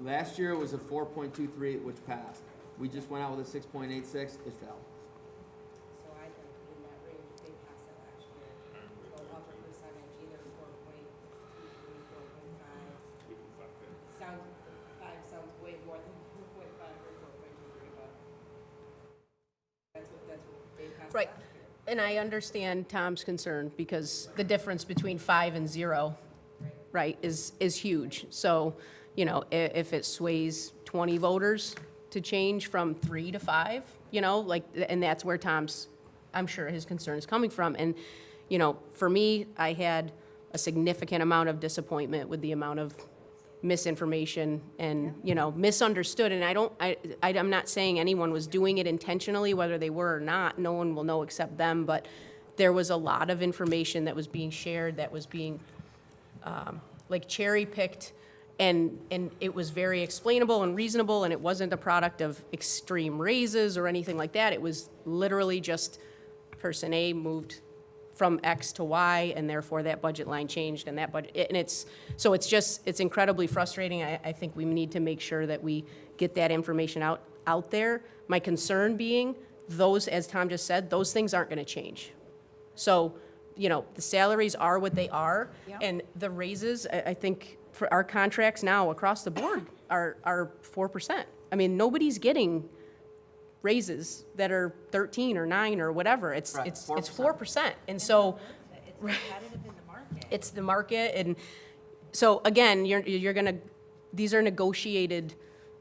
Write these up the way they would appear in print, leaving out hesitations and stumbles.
last year it was a 4.23, which passed. We just went out with a 6.86, it fell. So I think in that range, they passed it last year. Go up a percentage, either 4.23, 4.5. Sounds, 5 sounds way more than 4.5 or 4.23, but that's what they passed Right. last year. And I understand Tom's concern because the difference between 5 and 0, right, is huge. So, you know, if it sways 20 voters to change from 3 to 5, you know, like, and that's where Tom's, I'm sure his concern is coming from. And, you know, for me, I had a significant amount of disappointment with the amount of misinformation and, you know, misunderstood. And I'm not saying anyone was doing it intentionally, whether they were or not. No one will know except them. But there was a lot of information that was being shared that was being like cherry-picked, and it was very explainable and reasonable, and it wasn't a product of extreme raises or anything like that. It was literally just person A moved from X to Y, and therefore that budget line changed, and that budget, and it's incredibly frustrating. I think we need to make sure that we get that information out there. My concern being, those, as Tom just said, those things aren't gonna change. So, you know, the salaries are what they are, and the raises, I think, for our contracts now across the board are 4%. I mean, nobody's getting raises that are 13 or 9 or whatever. It's Right, it's 4%. 4%. And so It's competitive in the market. it's the market, and so again, you're gonna, these are negotiated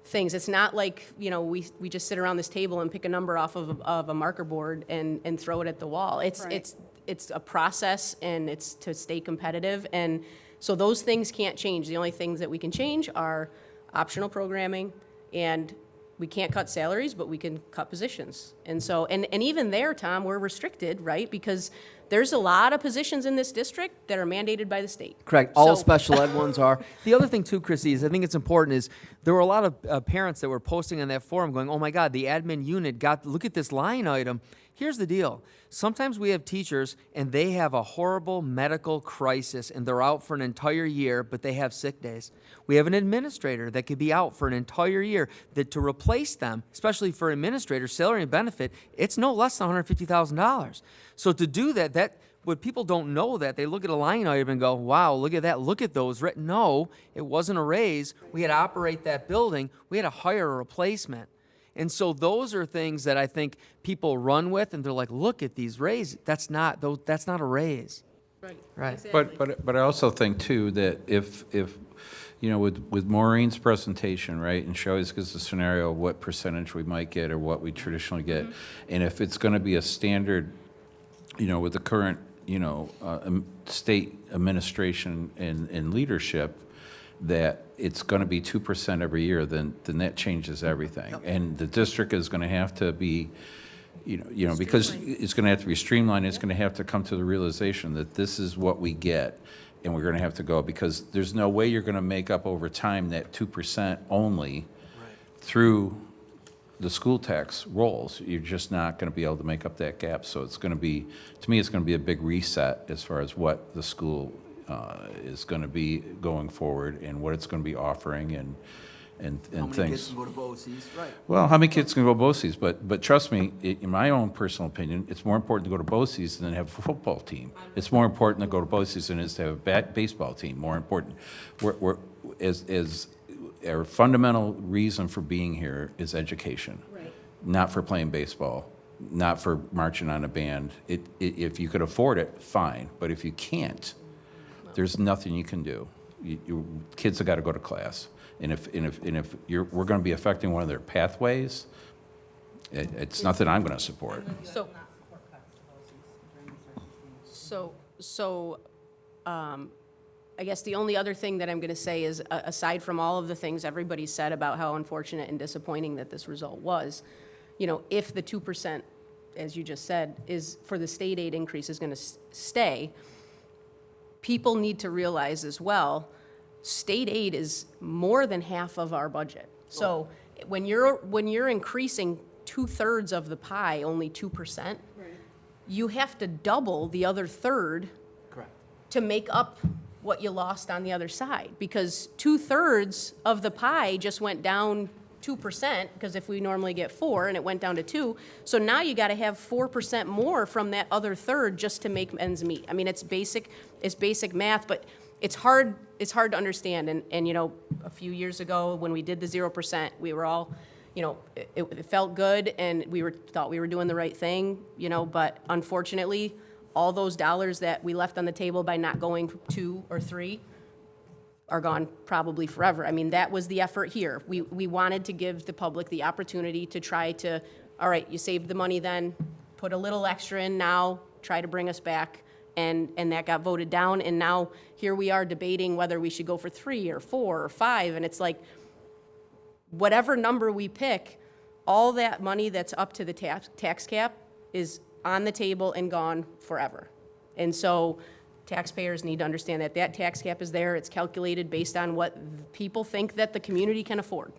things. It's not like, you know, we just sit around this table and pick a number off of a marker board and throw it at the wall. It's a process, and it's to stay competitive, and so those things can't change. The only things that we can change are optional programming, and we can't cut salaries, but we can cut positions. And so, and even there, Tom, we're restricted, right? Because there's a lot of positions in this district that are mandated by the state. Correct. All So- special ed ones are. The other thing too, Chrissy, is I think it's important is there were a lot of parents that were posting on that forum going, oh my God, the admin unit look at this line item. Here's the deal. Sometimes we have teachers and they have a horrible medical crisis and they're out for an entire year, but they have sick days. We have an administrator that could be out for an entire year, that to replace them, especially for administrators, salary and benefit, it's no less than $150,000. So to do that, what people don't know, that they look at a line item and go, wow, look at that, look at those. No, it wasn't a raise. We had to operate that building. We had to hire a replacement. And so those are things that I think people run with, and they're like, look at these raises. That's not a raise. Right. Exactly. But I also think too that if you know, with Maureen's presentation, right, and she always gives a scenario of what percentage we might get or what we traditionally get, and if it's going to be a standard, you know, with the current, you know, state administration and leadership, that it's going to be 2% every year, then that changes everything. And the district is going to have to be, you know, because it's going to have to be streamlined. It's going to have to come to the realization that this is what we get, and we're going to have to go, because there's no way you're going to make up over time that 2% only through the school tax rolls. You're just not going to be able to make up that gap. So it's going to be, to me, it's going to be a big reset as far as what the school is going to be going forward, and what it's going to be offering, and How many kids things. can go to BOCES? Right. Well, how many kids can go to BOCES? But trust me, in my own personal opinion, it's more important to go to BOCES than have a football team. It's more important to go to BOCES than it is to have a baseball team. More important. As our fundamental reason for being here is education. Right. Not for playing baseball, not for marching on a band. If you could afford it, fine. But if you can't, there's nothing you can do. Kids have got to go to class. And if we're going to be affecting one of their pathways, it's nothing I'm going to support. So, I guess the only other thing that I'm going to say is, aside from all of the things everybody said about how unfortunate and disappointing that this result was, you know, if the 2%, as you just said, is for the state aid increase is going to stay, people need to realize as well, state aid is more than half of our budget. So when you're increasing 2/3 of the pie, only 2%, you have to double the other third Correct. to make up what you lost on the other side, because 2/3 of the pie just went down 2%, because if we normally get 4 and it went down to 2, so now you gotta have 4% more from that other third just to make ends meet. I mean, it's basic math, but it's hard to understand. And you know, a few years ago, when we did the 0%, we were all, you know, it felt good, and thought we were doing the right thing, you know, but unfortunately, all those dollars that we left on the table by not going 2 or 3 are gone probably forever. I mean, that was the effort here. We wanted to give the public the opportunity to try to, all right, you saved the money then, put a little extra in now, try to bring us back, and that got voted down, and now here we are debating whether we should go for 3 or 4 or 5, and it's like, whatever number we pick, all that money that's up to the tax cap is on the table and gone forever. And so taxpayers need to understand that that tax cap is there. It's calculated based on what people think that the community can afford.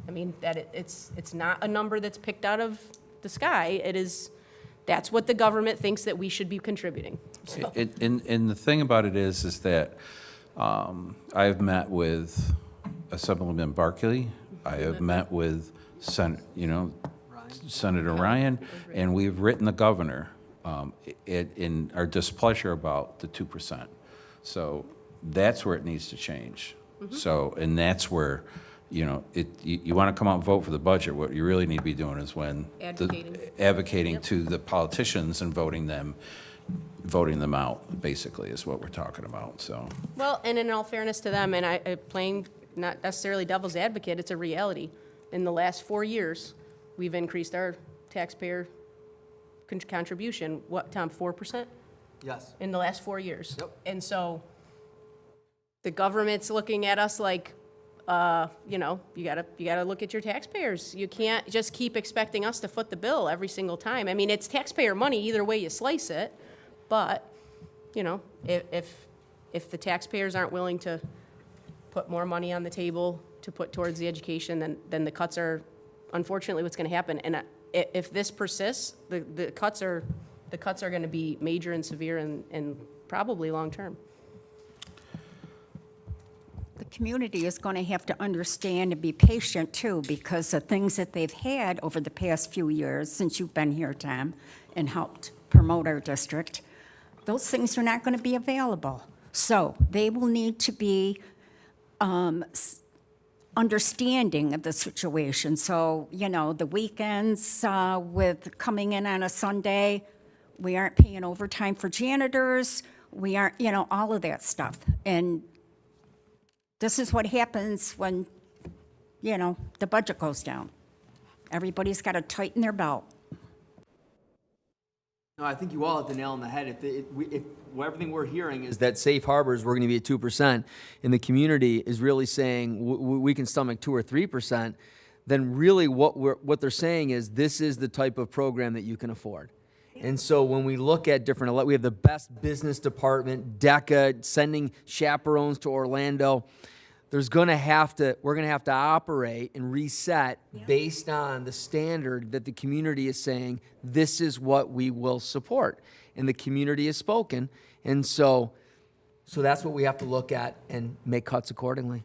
I mean, that it's not a number that's picked out of the sky. That's what the government thinks that we should be contributing. So, And the thing about it is that I've met with Assemblyman Barkley, I have met with Senator Ryan, and we've written the governor in our displeasure about the 2%. So that's where it needs to change. So, and that's where, you know, you want to come out and vote for the budget, what you really need to be doing is advocating to the politicians and voting them out, basically, is what we're talking about, so. well, and in all fairness to them, and I playing not necessarily devil's advocate, it's a reality. In the last 4 years, we've increased our taxpayer contribution, what, Tom, 4%? Yes. In the last 4 years. Yep. And so the government's looking at us like, you know, you gotta look at your taxpayers. You can't just keep expecting us to foot the bill every single time. I mean, it's taxpayer money either way you slice it, but, you know, if the taxpayers aren't willing to put more money on the table to put towards the education, then the cuts are unfortunately what's gonna happen. And if this persists, the cuts are gonna be major and severe and probably long-term. The community is going to have to understand and be patient, too, because the things that they've had over the past few years, since you've been here, Tom, and helped promote our district, those things are not going to be available. So they will need to be understanding of the situation. So, you know, the weekends with coming in on a Sunday, we aren't paying overtime for janitors, we aren't, you know, all of that stuff. And this is what happens when, you know, the budget goes down. Everybody's got to tighten their belt. No, I think you all hit the nail on the head. If everything we're hearing is that safe harbors, we're going to be at 2%, and the community is really saying we can stomach 2 or 3%, then really what they're saying is this is the type of program that you can afford. And so when we look at we have the best business department, DECA, sending chaperones to Orlando. We're going to have to operate and reset based on the standard that the community is saying, this is what we will support. And the community has spoken. And so that's what we have to look at and make cuts accordingly.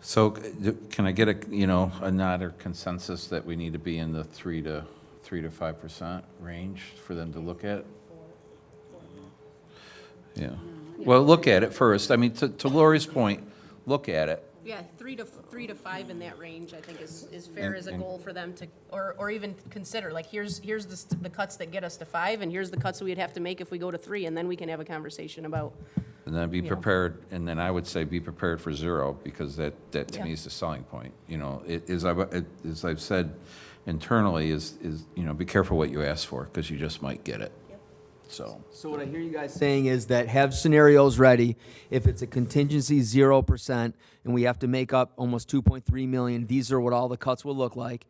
So can I get a nod or consensus that we need to be in the 3 to 5% range for them to look at? Yeah. Well, look at it first. I mean, to Lori's point, look at it. Yeah, 3 to 5 in that range, I think is fair as a goal for them to, or even consider, like, here's the cuts that get us to 5, and here's the cuts we'd have to make if we go to 3, and then we can have a conversation about. And then be prepared, and then I would say be prepared for 0, because that to me is the selling point. You know, as I've said internally, is be careful what you ask for, because you just might get it. So what I hear you guys saying is that have scenarios ready. If it's a contingency 0% and we have to make up almost 2.3 million, these are what all the cuts will look like.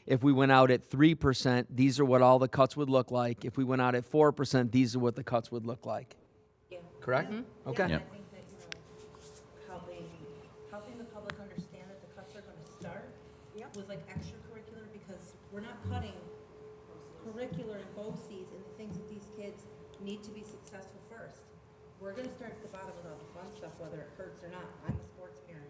If we went out at 3%, these are what all the cuts would look like. If we went out at 4%, these are what the cuts would look like. Yeah. Correct? Okay. Yeah. I think that, helping the public understand that the cuts are gonna start with like extracurricular, because we're not cutting curricular and BOCES and the things that these kids need to be successful first. We're gonna start at the bottom with all the fun stuff, whether it hurts or not. I'm a sports parent.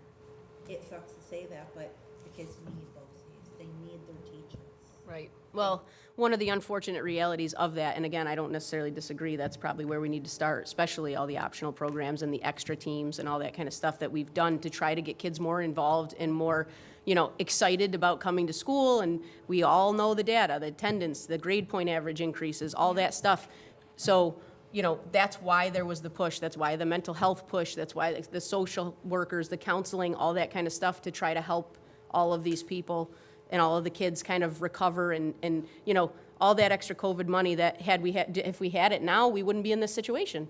It sucks to say that, but the kids need BOCES. They need their teachers. Right. Well, one of the unfortunate realities of that, and again, I don't necessarily disagree, that's probably where we need to start, especially all the optional programs and the extra teams and all that kind of stuff that we've done to try to get kids more involved and more, excited about coming to school. And we all know the data, the attendance, the grade point average increases, all that stuff. So, that's why there was the push. That's why the mental health push. That's why the social workers, the counseling, all that kind of stuff to try to help all of these people and all of the kids kind of recover and all that extra COVID money that if we had it now, we wouldn't be in this situation,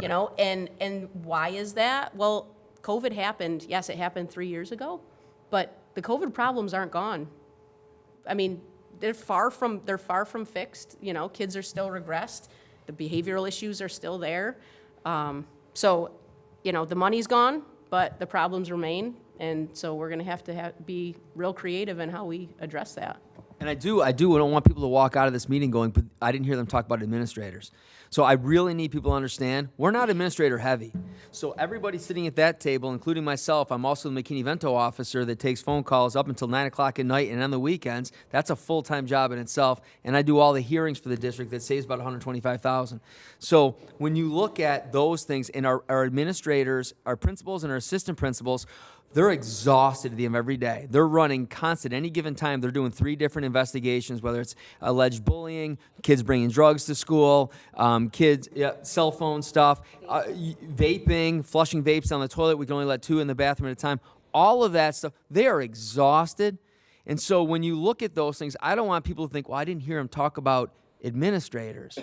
and why is that? Well, COVID happened. Yes, it happened 3 years ago, but the COVID problems aren't gone. I mean, they're far from fixed. Kids are still regressed. The behavioral issues are still there. So, the money's gone, but the problems remain. And so we're going to have to be real creative in how we address that. And I don't want people to walk out of this meeting going, but I didn't hear them talk about administrators. So I really need people to understand, we're not administrator heavy. So everybody sitting at that table, including myself, I'm also the McKinney-Vento officer that takes phone calls up until 9 o'clock at night and on the weekends. That's a full-time job in itself. And I do all the hearings for the district that saves about $125,000. So when you look at those things, and our administrators, our principals and our assistant principals, they're exhausted at the end of every day. They're running constant. Any given time, they're doing 3 different investigations, whether it's alleged bullying, kids bringing drugs to school, cell phone stuff, vaping, flushing vapes down the toilet. We can only let 2 in the bathroom at a time. All of that stuff. They are exhausted. And so when you look at those things, I don't want people to think, well, I didn't hear them talk about administrators.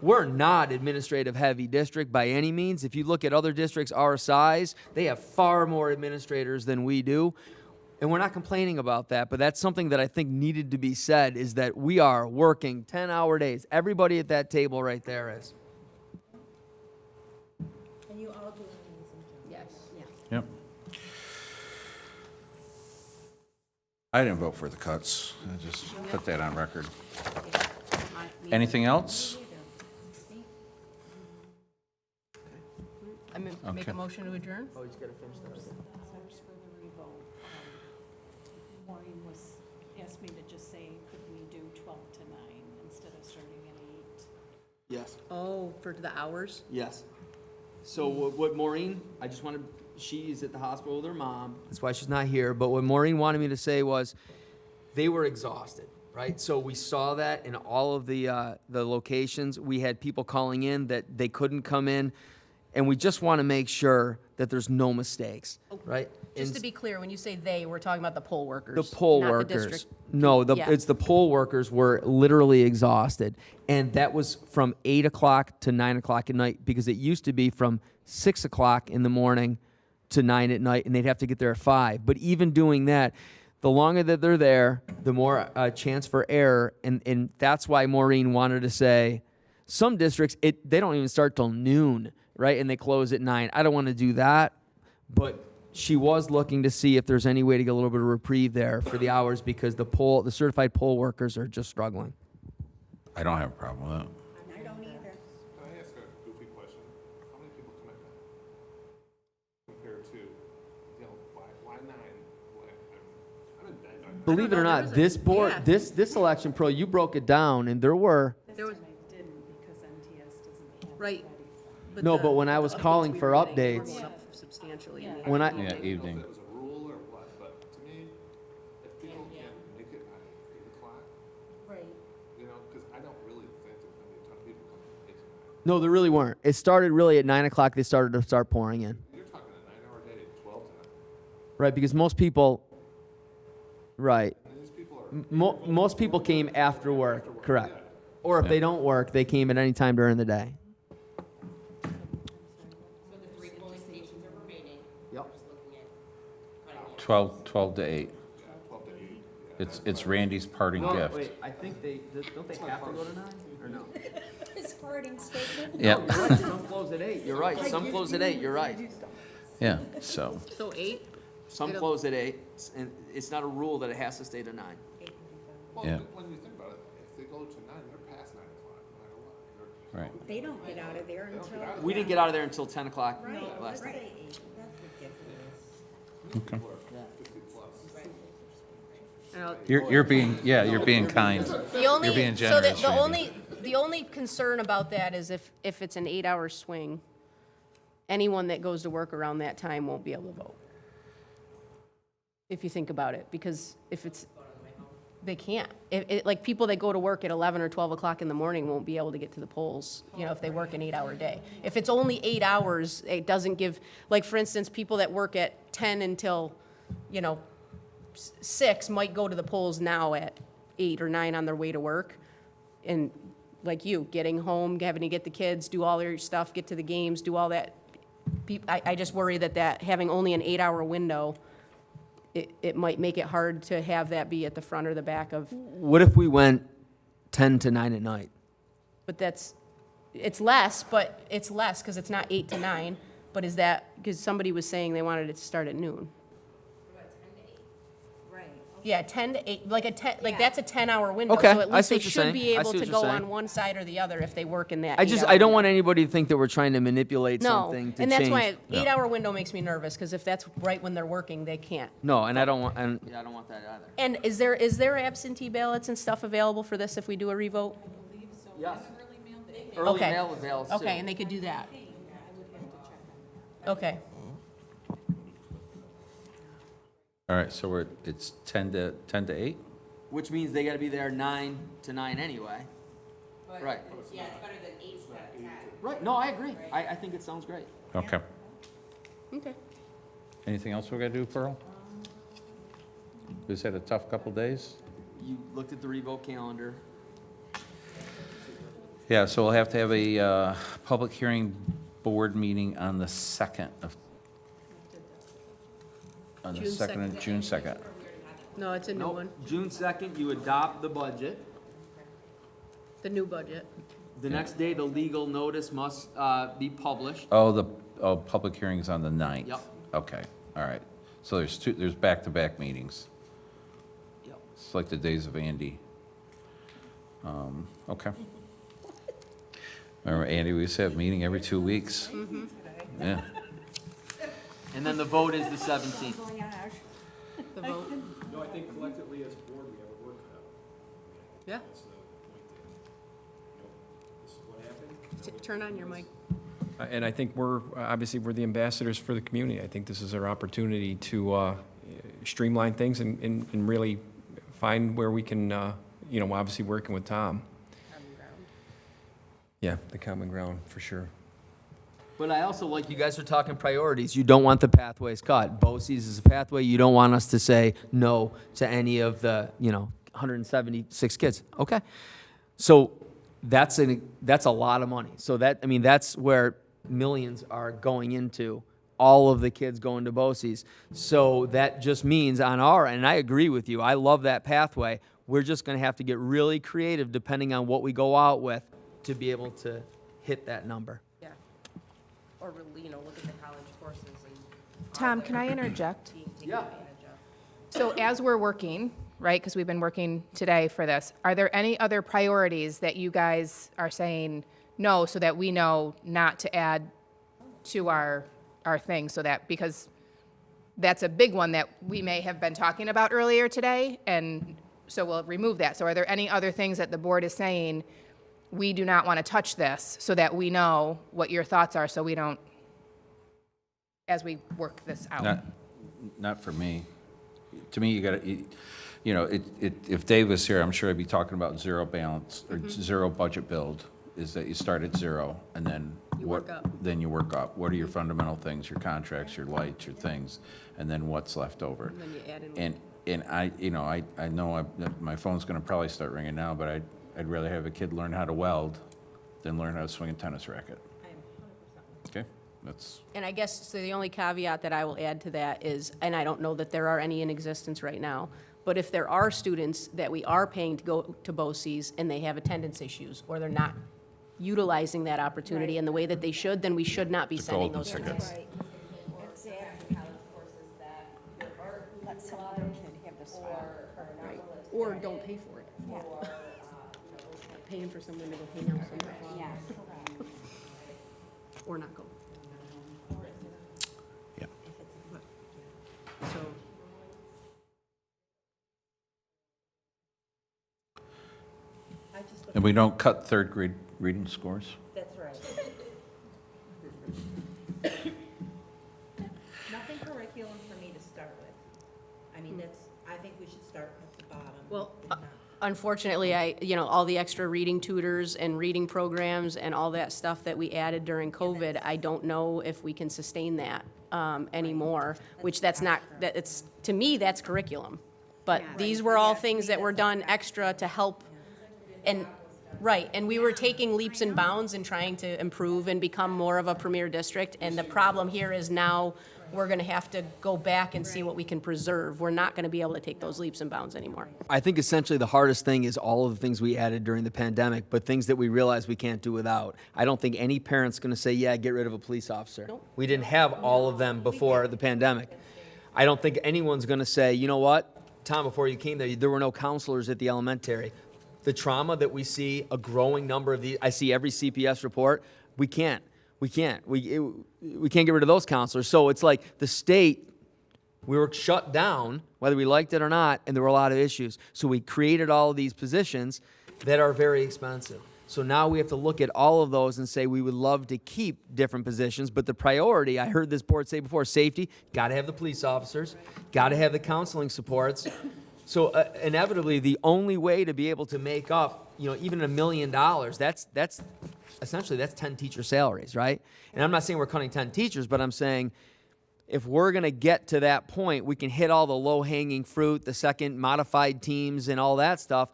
We're not administrative heavy district by any means. If you look at other districts our size, they have far more administrators than we do. And we're not complaining about that, but that's something that I think needed to be said, is that we are working 10-hour days. Everybody at that table right there is. And you all do an amazing job. Yes. Yep. I didn't vote for the cuts. I just put that on record. Anything else? I mean, make a motion to adjourn? Oh, he's got to finish that. Ours for the revote. Maureen asked me to just say, could we do 12 to 9 instead of starting at 8? Yes. Oh, for the hours? Yes. So what Maureen, she's at the hospital with her mom. That's why she's not here. But what Maureen wanted me to say was they were exhausted, right? So we saw that in all of the locations. We had people calling in that they couldn't come in. And we just want to make sure that there's no mistakes, right? Just to be clear, when you say they, we're talking about the poll workers. The poll not workers. The district. No, Yeah. it's the poll workers were literally exhausted. And that was from 8 o'clock to 9 o'clock at night, because it used to be from 6 o'clock in the morning to 9 at night, and they'd have to get there at 5. But even doing that, the longer that they're there, the more chance for error. And that's why Maureen wanted to say, some districts, they don't even start till noon, right? And they close at 9. I don't want to do that, but she was looking to see if there's any way to get a little bit of reprieve there for the hours, because the certified poll workers are just struggling. I don't have a problem with that. I don't either. Can I ask a goofy question? How many people come at night compared to, why 9? I'm in bed. Believe it or not, this board, Yeah. this election pro, you broke it down, and there were There was, I didn't because MTS doesn't have right. it no, the- but when I the was updates calling we for were getting were updates, going up substantially. in the when I Yeah, evening. If it was a rule or what, but to me, if people can't make it at 8 o'clock, Right. because I don't really think there's going to be a ton of people coming at 8 tonight. no, there really weren't. It started really at 9 o'clock. They started to start pouring in, You're talking a 9-hour day, 12 tonight. right? Because most people, right, And these people are, most people came after work, correct? Or if they don't work, they came at any time during the day. So the 3 polling stations are remaining. Yep. We're just looking at cutting it. 12 to 8. 12 to 8. It's Randy's parting gift. wait, I think don't they have to go to 9 or no? His parting statement. Yeah, You're right. Some close at 8. You're right. Some close at 8. You're right. yeah, so, So 8? Some close at 8, and it's not a rule that it has to stay to 9. Well, Yeah. when you think about it, if they go to 9, they're past 9 o'clock, no matter what. Right. They don't get out of there until. We didn't get out of there until 10 o'clock Right, last let's night. say 8, that's ridiculous. Okay. You know, You're being, yeah, you're being kind. The only, You're being so generous, Randy. the only concern about that is if it's an 8-hour swing, anyone that goes to work around that time won't be able to vote. If you think about it, because if it's, they can't. Like, people that go to work at 11 or 12 o'clock in the morning won't be able to get to the polls, you know, if they work an 8-hour day. If it's only 8 hours, it doesn't give, like, for instance, people that work at 10 until, you know, 6 might go to the polls now at 8 or 9 on their way to work. And like you, getting home, having to get the kids, do all their stuff, get to the games, do all that. I just worry that having only an 8-hour window, it might make it hard to have that be at the front or the back of, What if we went 10 to 9 at night? but it's less because it's not 8 to 9. But is that, because somebody was saying they wanted it to start at noon. Right. Yeah, 10 to 8, like Yeah. that's a 10-hour window. Okay, So at I least see they what you're should saying. be I able see to what go you're on saying. one side or the other if they work in that I don't window. want anybody to think that we're trying to manipulate No, something to and change. that's why 8-hour window makes me nervous, because if that's right when they're working, they can't. No, and I don't want, and yeah, I don't want that either. And is there absentee ballots and stuff available for this if we do a revote? Yes. Okay. Early mail avails too. Okay, and they could do that. Okay, All right, so it's 10 to 8? Which means they gotta be there 9 to 9 anyway. Right. Yeah, it's better than 8 to 10. Right, no, I agree. I think it sounds great. Okay. okay. Anything else we gotta do, Pearl? We've had a tough couple days? You looked at the revote calendar. Yeah, so we'll have to have a public hearing board meeting on the 2nd of, on the June 2nd, of 2nd. June 2nd. No, it's a new Nope. one, June 2nd, you adopt the budget. the new budget. The next day, the legal notice must be published. Oh, public hearing's on the 9th? Yep. Okay, all right. So there's back-to-back meetings. Yep. It's like the days of Andy. Okay. Remember, Andy, we used to have a meeting every 2 weeks. Yeah. And then the vote is the 17th. The vote, No, I think collectively as a board, we have a work cut out. yeah. That's the point there. This is what happened. Turn on your mic. And I think obviously, we're the ambassadors for the community. I think this is our opportunity to streamline things and really find where we can, obviously working with Tom. Yeah, the common ground, for sure. But I also like you guys are talking priorities. You don't want the pathways cut. BOCES is a pathway. You don't want us to say no to any of the, 176 kids. Okay. So that's a lot of money. So that's where millions are going into all of the kids going to BOCES. So that just means on our end, and I agree with you, I love that pathway. We're just going to have to get really creative depending on what we go out with to be able to hit that number. Yeah. Or, look at the college courses and. Tom, can I interject? Yeah. So as we're working, right, because we've been working today for this, are there any other priorities that you guys are saying no, so that we know not to add to our thing, so that, because that's a big one that we may have been talking about earlier today, and so we'll remove that. So are there any other things that the board is saying, we do not want to touch this, so that we know what your thoughts are, so we don't, as we work this out? Not for me. To me, you gotta, if Dave was here, I'm sure I'd be talking about zero balance, or zero budget build, is that you start at zero, and then You work up. Then you work up. What are your fundamental things, your contracts, your lights, your things, and then what's left over? And then you add in. And I know my phone's gonna probably start ringing now, but I'd rather have a kid learn how to weld than learn how to swing a tennis racket. Okay, that's, And I guess, so the only caveat that I will add to that is, and I don't know that there are any in existence right now, but if there are students that we are paying to go to BOCES and they have attendance issues, or they're not utilizing that opportunity in the way that they should, then we should not be The sending golden those ticket. students. Right. Exactly. Let some other kid have the spot. Or don't pay for it. Yeah. paying for someone to go hang out somewhere. Yes. Or not go. Yeah. So, I just look, And we don't cut third grade reading scores? that's right. Nothing curriculum for me to start with. I mean, I think we should start at the bottom. well, and not- unfortunately, all the extra reading tutors and reading programs and all that stuff that we added during COVID, I don't know if we can sustain that anymore, which to me, that's curriculum. But these were all things that were done extra to help, and, right, and we were taking leaps and bounds and trying to improve and become more of a premier district, and the problem here is now we're gonna have to go back and see what we can preserve. We're not gonna be able to take those leaps and bounds anymore. I think essentially the hardest thing is all of the things we added during the pandemic, but things that we realize we can't do without. I don't think any parent's going to say, yeah, get rid of a police officer. Nope. We didn't have all of them before the pandemic. I don't think anyone's going to say, you know what, Tom, before you came there were no counselors at the elementary. The trauma that we see, a growing number of these, I see every CPS report, we can't get rid of those counselors. So it's like the state, we were shut down, whether we liked it or not, and there were a lot of issues. So we created all of these positions that are very expensive. So now we have to look at all of those and say we would love to keep different positions, but the priority, I heard this board say before, safety, got to have the police officers, got to have the counseling supports. So inevitably, the only way to be able to make up, even $1 million, that's essentially 10 teacher salaries, right? And I'm not saying we're cutting 10 teachers, but I'm saying if we're going to get to that point, we can hit all the low-hanging fruit, the second modified teams and all that stuff,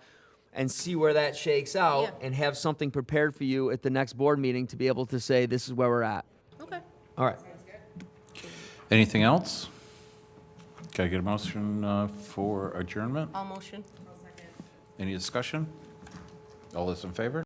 and see where that shakes out Yeah. and have something prepared for you at the next board meeting to be able to say, this is where we're at. Okay. All right. Anything else? Can I get a motion for adjournment? All motion. Any discussion? All those in favor?